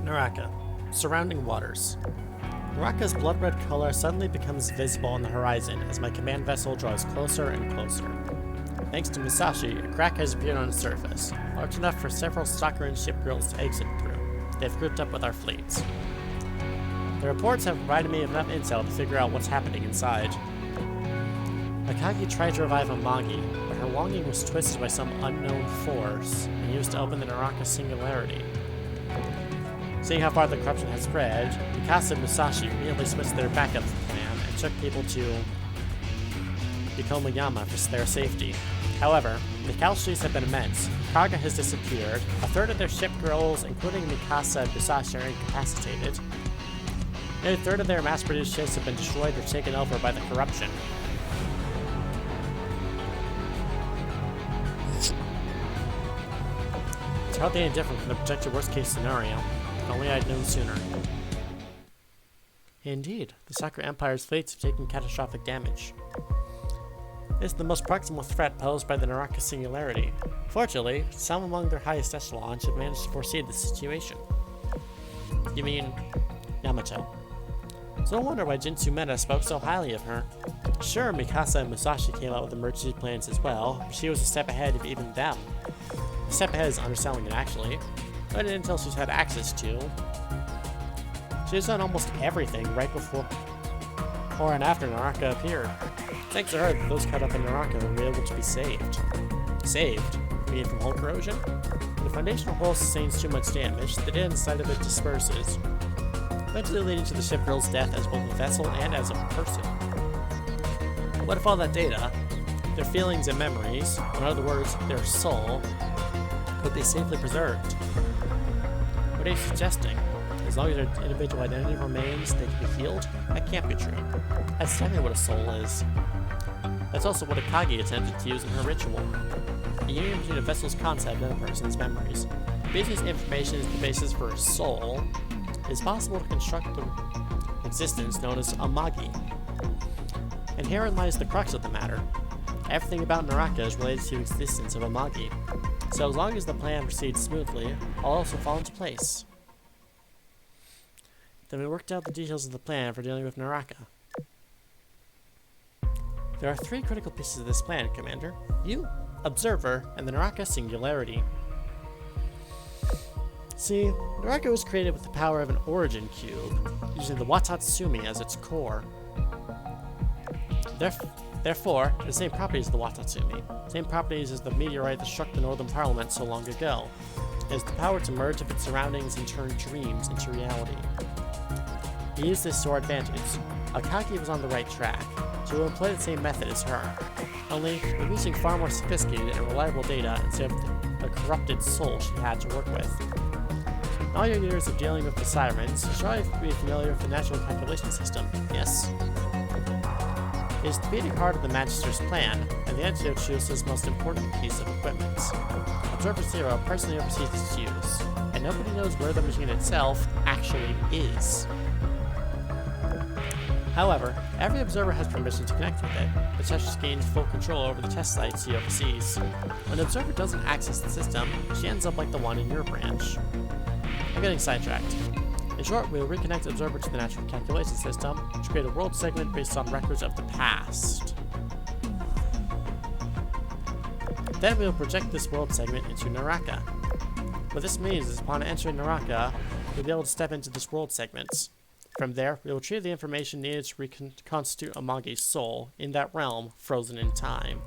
Naraka. Surrounding waters. Naraka's blood-red color suddenly becomes visible on the horizon as my command vessel draws closer and closer. Thanks to Musashi, a crack has appeared on its surface, large enough for several stalker and ship girls to exit through. They've grouped up with our fleets. The reports have provided me enough intel to figure out what's happening inside. Akagi tried to revive Amagi, but her longing was twisted by some unknown force and used to open the Naraka singularity. Seeing how far the corruption had spread, Mikasa and Musashi immediately switched their backup plan and took people to Ikomayama for their safety. However, the casualties have been immense. Kaga has disappeared, a third of their ship girls, including Mikasa and Musashi, are incapacitated. Nearly a third of their mass-produced ships have been destroyed or taken over by the corruption. It's hardly any different from the projected worst-case scenario. If only I'd known sooner. Indeed, the Sakura Empire's fleets have taken catastrophic damage. This is the most proximal threat posed by the Naraka Singularity. Fortunately, some among their highest echelons have managed to foresee the situation. You mean Yamato? So no wonder why Jinsu Meta spoke so highly of her. Sure, Mikasa and Musashi came out with emergency plans as well, but she was a step ahead of even them. A step ahead is underselling it actually, but until she's had access to. She's done almost everything right before or and after Naraka appeared. Thanks to her, those caught up in Naraka were able to be saved. Saved? You mean from hull corrosion? When the foundational hull sustains too much damage, the data inside of it disperses, eventually leading to the ship girl's death as both a vessel and as a person. What if all that data, their feelings and memories, in other words, their soul, could be safely preserved? What are you suggesting? As long as their individual identity remains, they can be healed? That can't be true. That's definitely what a soul is. That's also what Akagi attempted to use in her ritual. The union between a vessel's concept and a person's memories. Because this information is the basis for a soul, it is possible to construct an existence known as Amagi. And herein lies the crux of the matter. Everything about Naraka is related to the existence of Amagi. So as long as the plan proceeds smoothly, all else will fall into place. Then we worked out the details of the plan for dealing with Naraka. There are 3 critical pieces of this plan, Commander. You, Observer, and the Naraka Singularity. See, Naraka was created with the power of an origin cube, using the Watatsumi as its core. Therefore, it has the same properties as the Watatsumi, same properties as the meteorite that struck the Northern Parliament so long ago. It has the power to merge with its surroundings and turn dreams into reality. He used this to our advantage. Akagi was on the right track, so we will employ the same method as her. Only, we're using far more sophisticated and reliable data instead of the corrupted soul she had to work with. In all your years of dealing with the sirens, you should be familiar with the natural calculation system, yes? It is the beating heart of the Magister's plan, and the antidote to its most important piece of equipment. Observer Zero personally oversees its use, and nobody knows where the machine itself actually is. However, every observer has permission to connect with it. The test gains full control over the test sites he oversees. When an observer doesn't access the system, she ends up like the one in your branch. I'm getting sidetracked. In short, we will reconnect the observer to the natural calculation system to create a world segment based on records of the past. Then we will project this world segment into Naraka. What this means is upon entering Naraka, we'll be able to step into this world segment. From there, we will retrieve the information needed to reconstitute Amagi's soul in that realm frozen in time.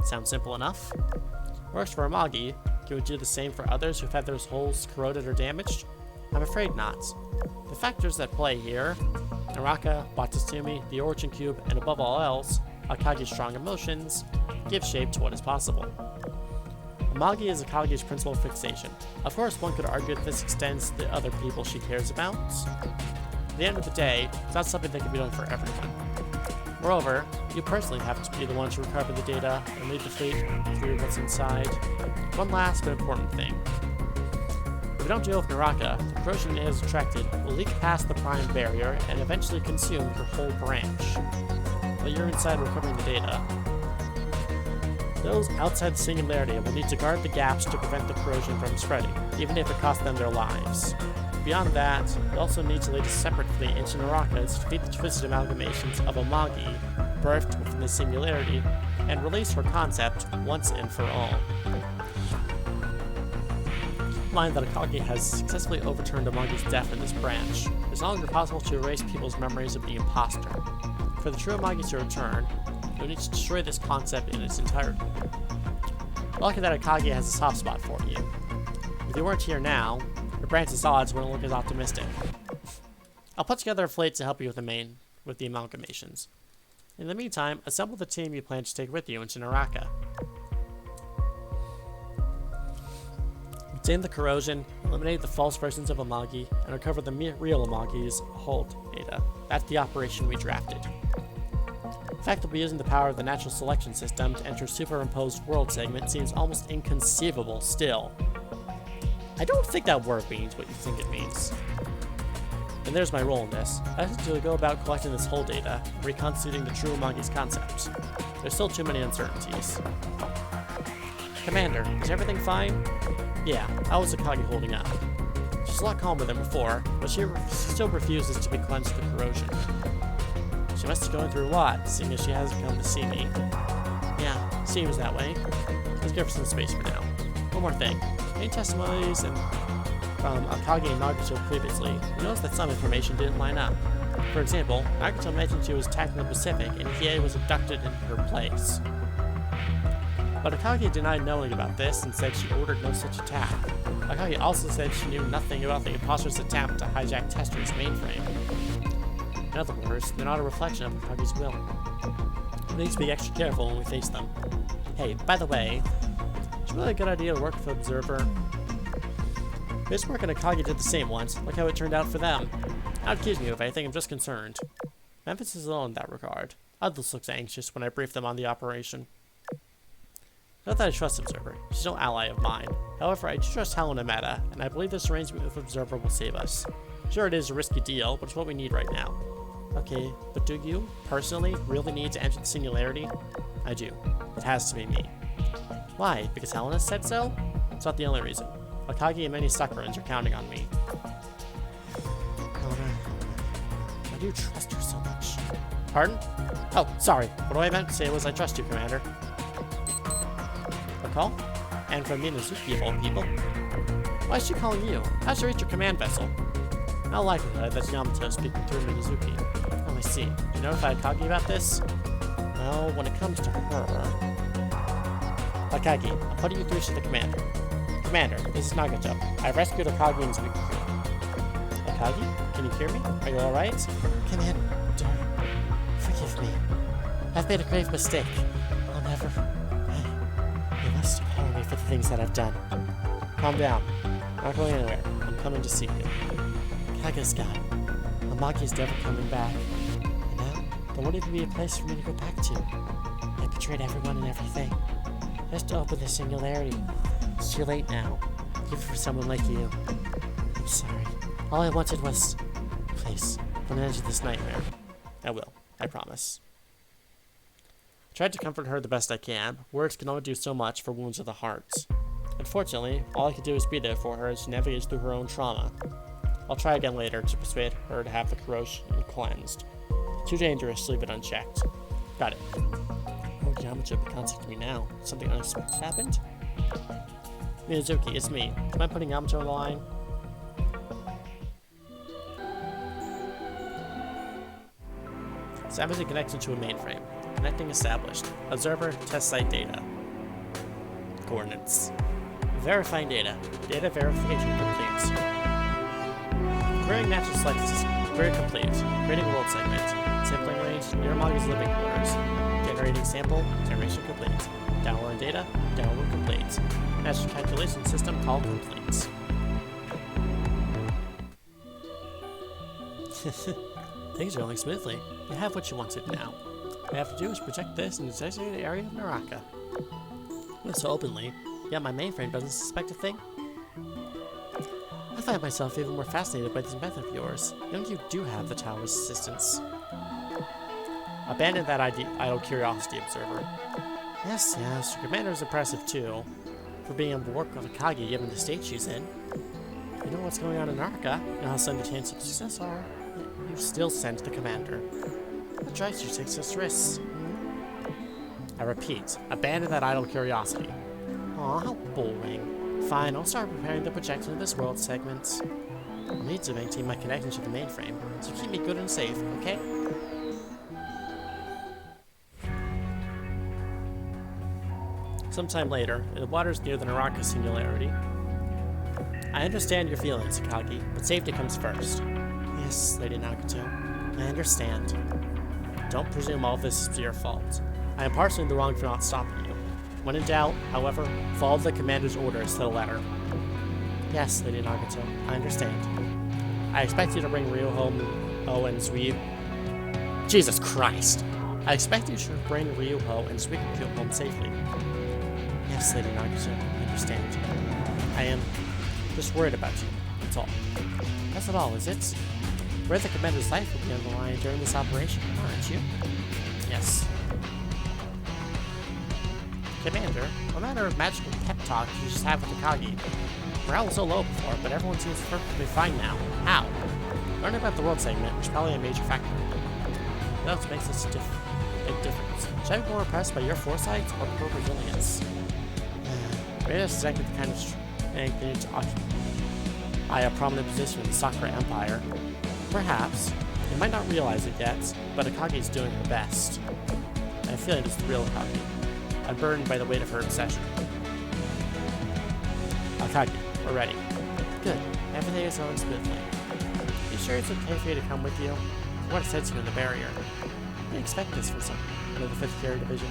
Sounds simple enough? Works for Amagi. Can we do the same for others who've had their souls corroded or damaged? I'm afraid not. The factors at play here, Naraka, Watatsumi, the Origin Cube, and above all else, Akagi's strong emotions, give shape to what is possible. Amagi is Akagi's principal fixation. Of course, one could argue that this extends to the other people she cares about. At the end of the day, it's not something that can be done for everyone. Moreover, you personally have to be the one to recover the data and lead the fleet through what's inside. One last but important thing. If we don't deal with Naraka, the corrosion it has attracted will leak past the prime barrier and eventually consume your whole branch. While you're inside recovering the data, those outside the Singularity will need to guard the gaps to prevent the corrosion from spreading, even if it costs them their lives. Beyond that, we also need to lead a separate fleet into Naraka to defeat the twisted amalgamations of Amagi, birthed within the singularity, and release her concept once and for all. Mind that Akagi has successfully overturned Amagi's death in this branch. It is no longer possible to erase people's memories of the imposter. For the true Amagi to return, you'll need to destroy this concept in its entirety. Lucky that Akagi has a soft spot for you. If you weren't here now, the branch's odds wouldn't look as optimistic. I'll put together a fleet to help you with the amalgamations. In the meantime, assemble the team you plan to take with you into Naraka. Obtain the corrosion, eliminate the false versions of Amagi, and recover the real Amagi's hold data. That's the operation we drafted. The fact that we'll be using the power of the natural selection system to enter a superimposed world segment seems almost inconceivable still. I don't think that word means what you think it means. And there's my role in this. I have to go about collecting this whole data and reconstituting the true Amagi's concepts. There's still too many uncertainties. Commander, is everything fine? Yeah, how is Akagi holding up? She's a lot calmer than before, but she still refuses to be cleansed of corrosion. She must be going through a lot, seeing as she hasn't come to see me. Yeah, seems that way. Let's give her some space for now. One more thing. Any testimonies from Akagi and Nagato previously, we noticed that some information didn't line up. For example, Nagato mentioned she was attacked in the Pacific and Hiei was abducted in her place. But Akagi denied knowing about this and said she ordered no such attack. Akagi also said she knew nothing about the imposter's attempt to hijack Tester's mainframe. In other words, they're not a reflection of Akagi's will. We need to be extra careful when we face them. Hey, by the way, it's really a good idea to work with the Observer. This work and Akagi did the same once. Look how it turned out for them. Don't accuse me of anything, I'm just concerned. Memphis is alone in that regard. Others looks anxious when I brief them on the operation. Not that I trust Observer. She's no ally of mine. However, I do trust Helena Meta, and I believe this arrangement with Observer will save us. Sure, it is a risky deal, but it's what we need right now. Okay, but do you, personally, really need to enter the singularity? I do. It has to be me. Why? Because Helena said so? It's not the only reason. Akagi and many Sakurans are counting on me. Helena, why do you trust her so much? Pardon? Oh, sorry. What I meant to say was I trust you, Commander. A call? And from Minazuki of all people? Why is she calling you? How'd she reach your command vessel? No likelihood that's Yamato speaking through Minazuki. Oh, I see. You notified Akagi about this? Well, when it comes to her... Akagi, I'm putting you through to the Commander. Commander, this is Nagato. I've rescued Akagi and Zuki. Akagi? Can you hear me? Are you alright? Commander, forgive me. I've made a grave mistake. I'll never... You must pardon me for the things that I've done. Calm down. I'm not going anywhere. I'm coming to see you. Kaga's gone. Amagi's never coming back. And now, there won't even be a place for me to go back to. I betrayed everyone and everything. Just to open the singularity. It's too late now, even for someone like you. I'm sorry. All I wanted was... Please, put an end to this nightmare. I will. I promise. I tried to comfort her the best I can, but words can only do so much for wounds of the heart. Unfortunately, all I could do is be there for her as she navigates through her own trauma. I'll try again later to persuade her to have the corrosion cleansed. Too dangerous to leave it unchecked. Got it. Oh, Yamato be contacting me now. Something unexpected happened? Minazuki, it's me. Do you mind putting Yamato on the line? Establishing connection to a mainframe. Connecting established. Observer, test site data. Coordinates. Verifying data. Data verification complete. Querying natural selection system. Query complete. Creating world segment. Sampling range near Amagi's living quarters. Generating sample. Generation complete. Downloading data. Download complete. Natural calculation system call complete. Things are going smoothly. You have what you wanted now. All you have to do is project this in the designated area of Naraka. So openly, yet my mainframe doesn't suspect a thing. I find myself even more fascinated by this method of yours. You do have the tower's assistance. Abandon that idle curiosity, Observer. Yes, your commander is impressive too, for being able to work with Akagi given the state she's in. You know what's going on in Narca? You know how slim the chance of success are? You still send the commander. What drives you to take such risks? I repeat, abandon that idle curiosity. Aw, how boring. Fine, I'll start preparing the projection of this world segment. I'll need to maintain my connection to the mainframe, so keep me good and safe, okay? Sometime later, in the waters near the Naraka Singularity. I understand your feelings, Akagi, but safety comes first. Yes, Lady Nagato, I understand. Don't presume all this is your fault. I am partially in the wrong for not stopping you. When in doubt, however, follow the commander's orders to the letter. Yes, Lady Nagato, I understand. I expect you to bring Ryu home, and Zui. Jesus Christ! I expect you to bring Ryuho and Suikyu home safely. Yes, Lady Nagato, I understand. I am just worried about you, that's all. That's not all, is it? Where the commander's life will be on the line during this operation, aren't you? Yes. Commander, no matter of magical pep talk you just have with Akagi. Morale was so low before, but everyone seems perfectly fine now. How? Learn about the world segment, which is probably a major factor. What else makes this a big difference? Should I be more impressed by your foresight or her resilience? Rhys is exactly the kind of strength needed to occupy a prominent position in the Sakura Empire. Perhaps. You might not realize it yet, but Akagi is doing her best. I feel it is the real Akagi, unburdened by the weight of her obsession. Akagi, we're ready. Good. Everything is going smoothly. You sure it's okay for you to come with you? What it said to you in the barrier. I didn't expect this from someone of the 5th Carrier Division.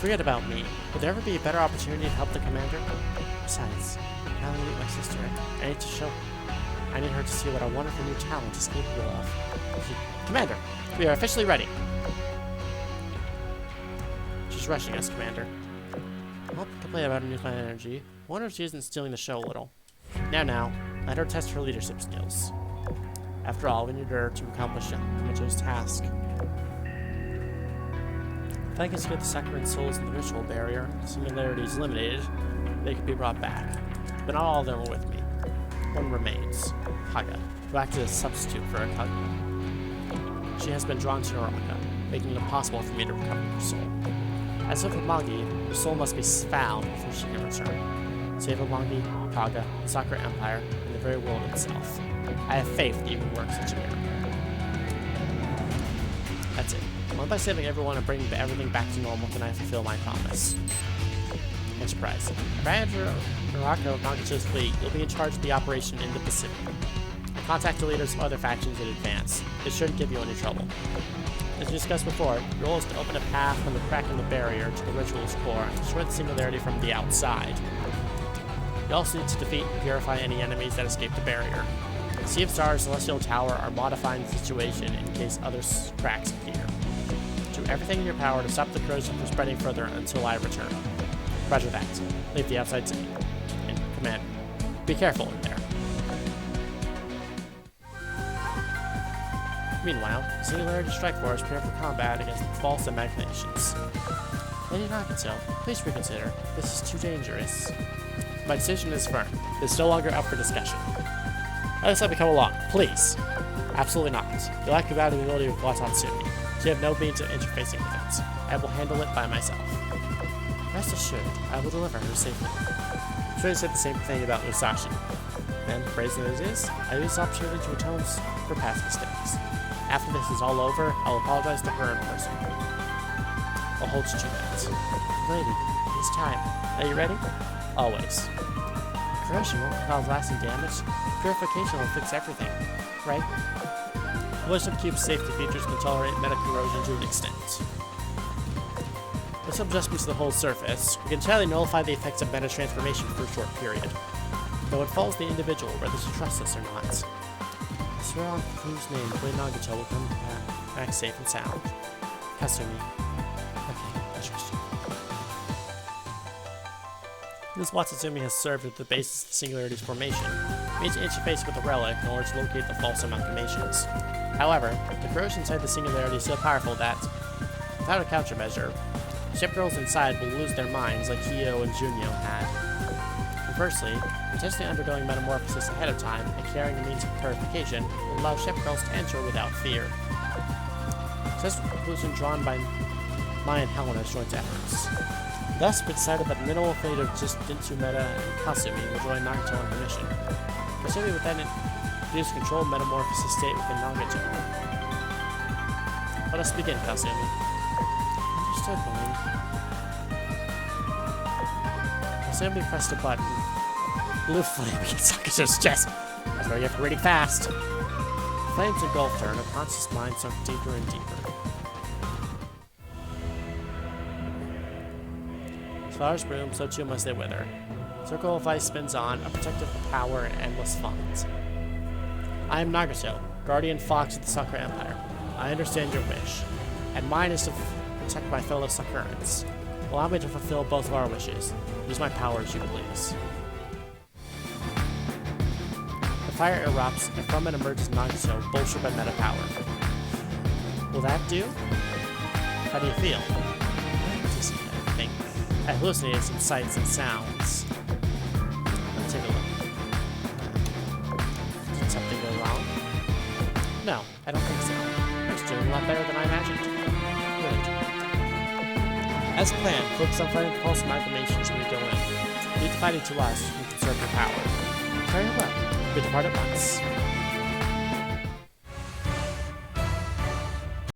Forget about me. Would there ever be a better opportunity to help the commander? Besides, I want to meet my sister. I need her to see what a wonderful new talent is capable of. Commander, we are officially ready. She's rushing us, Commander. I'll complain about her newfound energy. I wonder if she isn't stealing the show a little. Now, let her test her leadership skills. After all, we need her to accomplish Yamamoto's task. If I can secure the Sakuran souls in the ritual barrier, Singularity is eliminated, they could be brought back. But not all of them are with me. One remains, Kaga, who acted as a substitute for Akagi. She has been drawn to Naraka, making it impossible for me to recover her soul. As for Magi, her soul must be found before she can return. Save Magi, Kaga, the Sakura Empire, and the very world itself. I have faith that you can work such a miracle. That's it. Only by saving everyone and bringing everything back to normal can I fulfill my promise. Enterprise. Manager Naraka Nagacho's fleet, you'll be in charge of the operation in the Pacific. Contact the leaders of other factions in advance. It shouldn't give you any trouble. As we discussed before, your goal is to open a path from the crack in the barrier to the ritual's core and destroy the Singularity from the outside. You also need to defeat and purify any enemies that escape the barrier. Sea of Stars, Celestial Tower are modifying the situation in case other cracks appear. Do everything in your power to stop the corrosion from spreading further until I return. Roger that. Leave the outside to me. And Commander, be careful in there. Meanwhile, Singularity Strike Force prepare for combat against false imaginations. Lady Nagato, please reconsider. This is too dangerous. My decision is firm. It's no longer up for discussion. Let us let me come along, please. Absolutely not. You lack compatibility with Watatsumi. You have no means of interfacing with it. I will handle it by myself. Rest assured, I will deliver her safely. I'm sure you said the same thing about Musashi. Then, brazen as it is, I use this opportunity to atone for past mistakes. After this is all over, I'll apologize to her in person. I'll hold you to that. Lady, it's time. Are you ready? Always. Corrosion won't cause lasting damage. Purification will fix everything. Right? Wisdom Cube's safety features can tolerate meta corrosion to an extent. This will just be to the whole surface. We can entirely nullify the effects of meta transformation for a short period. Though it falls the individual whether to trust us or not. I swear on whose name Lady Nagato will come back safe and sound. Kasumi. Okay, I trust you. This Watatsumi has served as the basis of the Singularity's formation. We need to interface with the relic in order to locate the false amalgamations. However, the corrosion inside the Singularity is so powerful that, without a countermeasure, ship girls inside will lose their minds like Hio and Junio had. Conversely, potentially undergoing metamorphosis ahead of time and carrying a means of purification will allow ship girls to enter without fear. Such a conclusion drawn by Mai and Helena's joint efforts. Thus, we decided that minimal fate of just Dintsu Meta and Kasumi will join Nagato on her mission. Kasumi would then introduce a controlled metamorphosis state within Nagato. Let us begin, Kasumi. Understood, Mai. Kasumi pressed a button. Blue flame against Nakato's chest. That's where you have to reading fast. Flames engulfed her, and her conscious mind sunk deeper and deeper. Flowers bloom, so too must they wither. Circle of Ice spins on, a protective power and endless funds. I am Nagato, guardian fox of the Sakura Empire. I understand your wish, and mine is to protect my fellow Sakurans. Allow me to fulfill both of our wishes. Use my power as you please. The fire erupts, and from it emerges Nagato, bolstered by meta power. Will that do? How do you feel? I think I hallucinated some sights and sounds. Let's take a look. Did something go wrong? No, I don't think so. It's doing a lot better than I imagined. Good. As planned, focus on fighting false amalgamations when we go in. Be divided to us and conserve your power. Very well. We depart at once.